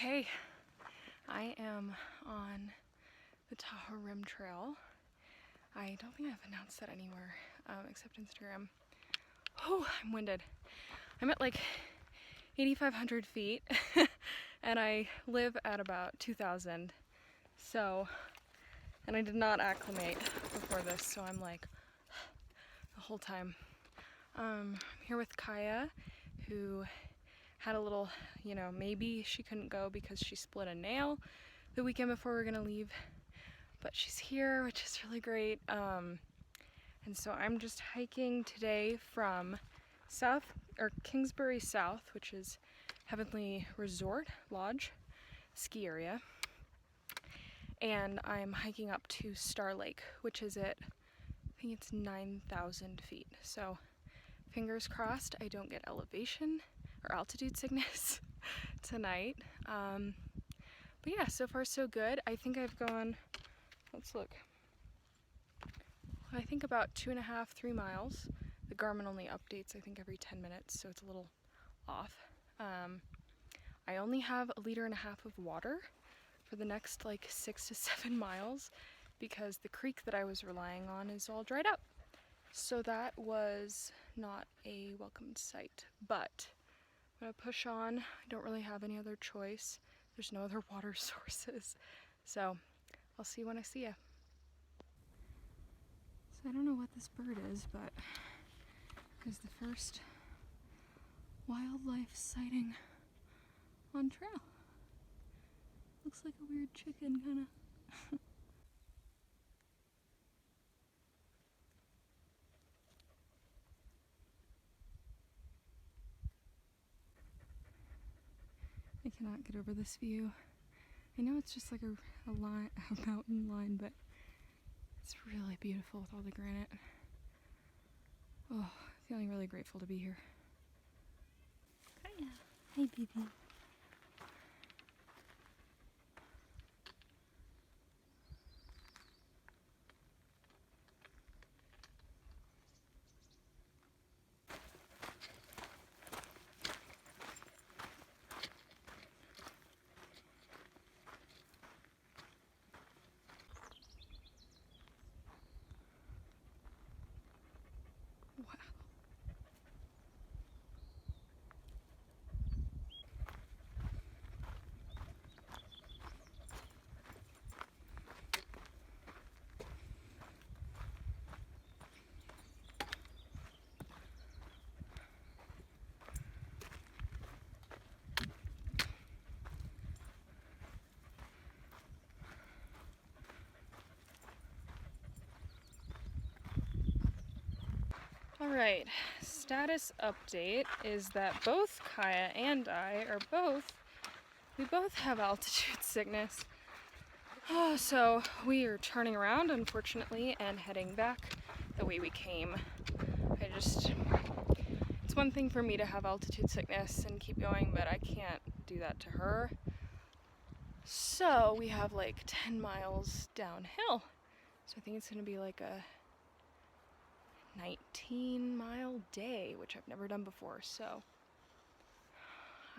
Okay, I am on the Tahoe Rim Trail. I don't think I've announced that anywhere except Instagram. Oh, I'm winded. I'm at like 8,500 feet and I live at about 2,000. So, and I did not acclimate before this, so I'm like the whole time. I'm here with Kyah, who had a little, maybe she couldn't go because she split a nail the weekend before we were gonna leave, but she's here, which is really great. And so I'm just hiking today from Kingsbury South, which is Heavenly Resort Lodge ski area, and I'm hiking up to Star Lake, which is at, I think it's 9,000 feet. So fingers crossed I don't get elevation or altitude sickness tonight. But yeah, so far so good. I think I've gone, let's look, I think about 2.5, 3 miles. The Garmin only updates, I think, every 10 minutes, so it's a little off. I only have 1.5 liters of water for the next like 6 to 7 miles because the creek that I was relying on is all dried up. So that was not a welcomed sight, but I'm gonna push on. I don't really have any other choice. There's no other water sources. So I'll see you when I see you. So I don't know what this bird is, but it's the first wildlife sighting on trail. Looks like a weird chicken, kinda. I cannot get over this view. I know it's just like a mountain line, but it's really beautiful with all the granite. Oh, feeling really grateful to be here. Kyah. Hi, baby. Wow. Alright, status update is that both Kyah and I we both have altitude sickness. Oh, so we are turning around, unfortunately, and heading back the way we came. It's one thing for me to have altitude sickness and keep going, but I can't do that to her. So we have like 10 miles downhill. So I think it's gonna be like a 19-mile day, which I've never done before, so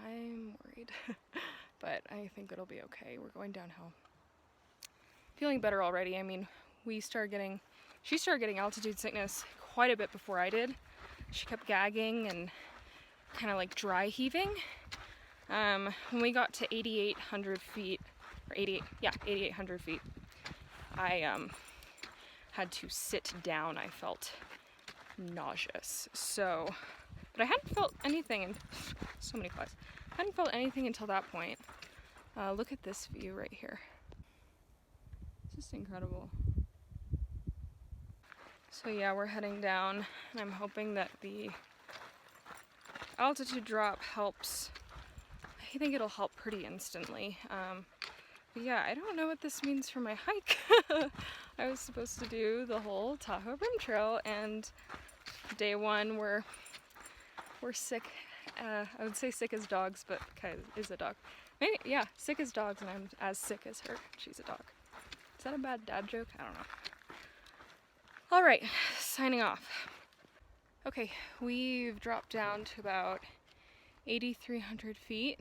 I'm worried. But I think it'll be okay. We're going downhill. Feeling better already. I mean, she started getting altitude sickness quite a bit before I did. She kept gagging and kind of like dry heaving. When we got to 8,800 feet, or 8,800 feet, I had to sit down. I felt nauseous. So, but I hadn't felt anything, and so many flies. I hadn't felt anything until that point. Look at this view right here. It's just incredible. So yeah, we're heading down, and I'm hoping that the altitude drop helps. I think it'll help pretty instantly. But yeah, I don't know what this means for my hike. I was supposed to do the whole Tahoe Rim Trail, and day one we're sick. I would say sick as dogs, but Kyah is a dog. Maybe, yeah, sick as dogs, and I'm as sick as her. She's a dog. Is that a bad dad joke? I don't know. All right, signing off. Okay, we've dropped down to about 8,300 feet,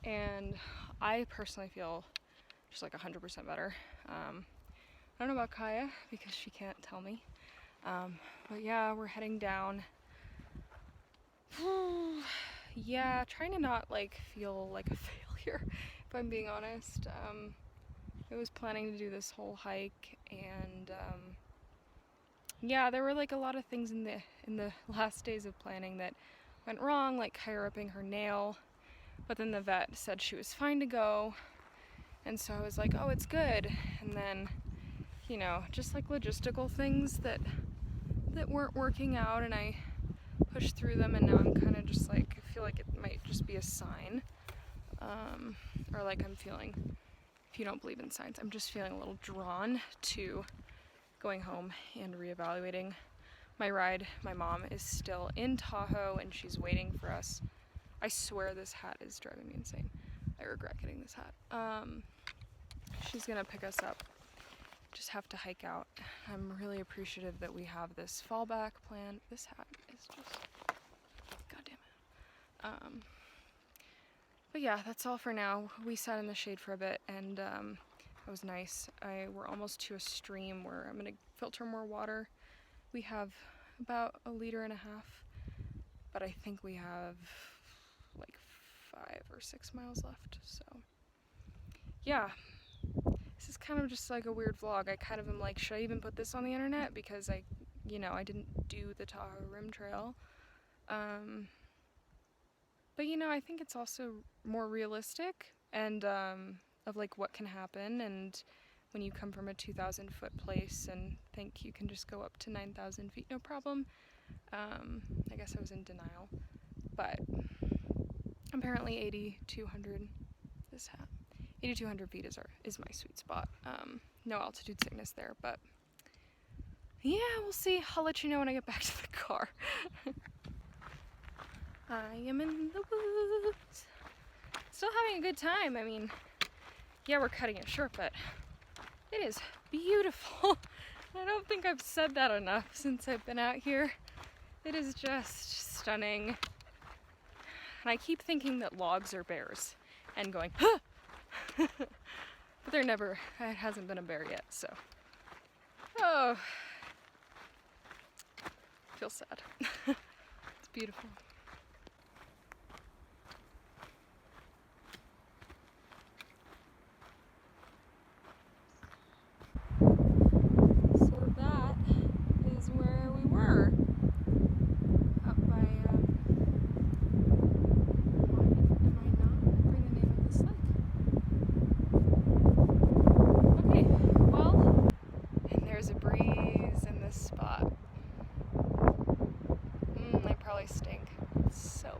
and I personally feel just like 100% better. I don't know about Kyah because she can't tell me. But yeah, we're heading down. Yeah, trying to not like feel like a failure, if I'm being honest. I was planning to do this whole hike, and yeah, there were like a lot of things in the last days of planning that went wrong, like Kyah ripping her nail. But then the vet said she was fine to go, and so I was like, oh, it's good. And then, you know, just like logistical things that weren't working out, and I pushed through them, and now I'm kind of just like, I feel like it might just be a sign, or like I'm feeling, if you don't believe in signs, I'm just feeling a little drawn to going home and reevaluating my ride. My mom is still in Tahoe and she's waiting for us. I swear this hat is driving me insane. I regret getting this hat. She's gonna pick us up. Just have to hike out. I'm really appreciative that we have this fallback plan. This hat is just, god damn it. But yeah, that's all for now. We sat in the shade for a bit, and it was nice. We're almost to a stream where I'm gonna filter more water. We have about 1.5 liters, but I think we have like 5 or 6 miles left. So yeah, this is kind of just like a weird vlog. I kind of am like, should I even put this on the internet? Because I didn't do the Tahoe Rim Trail. But you know, I think it's also more realistic, and of like what can happen, and when you come from a 2,000 foot place and think you can just go up to 9,000 feet no problem. I guess I was in denial, but apparently 8,200, this hat, 8,200 feet is my sweet spot. No altitude sickness there, but yeah, we'll see. I'll let you know when I get back to the car. I am in the woods. Still having a good time. I mean, yeah, we're cutting it short, but it is beautiful. I don't think I've said that enough since I've been out here. It is just stunning. And I keep thinking that logs are bears and going, huh! But it hasn't been a bear yet, so. Oh, I feel sad. It's beautiful. So that is where we were. Up by, am I not remembering the name of this lake? Okay, well, and there's a breeze in this spot. I probably stink. It's so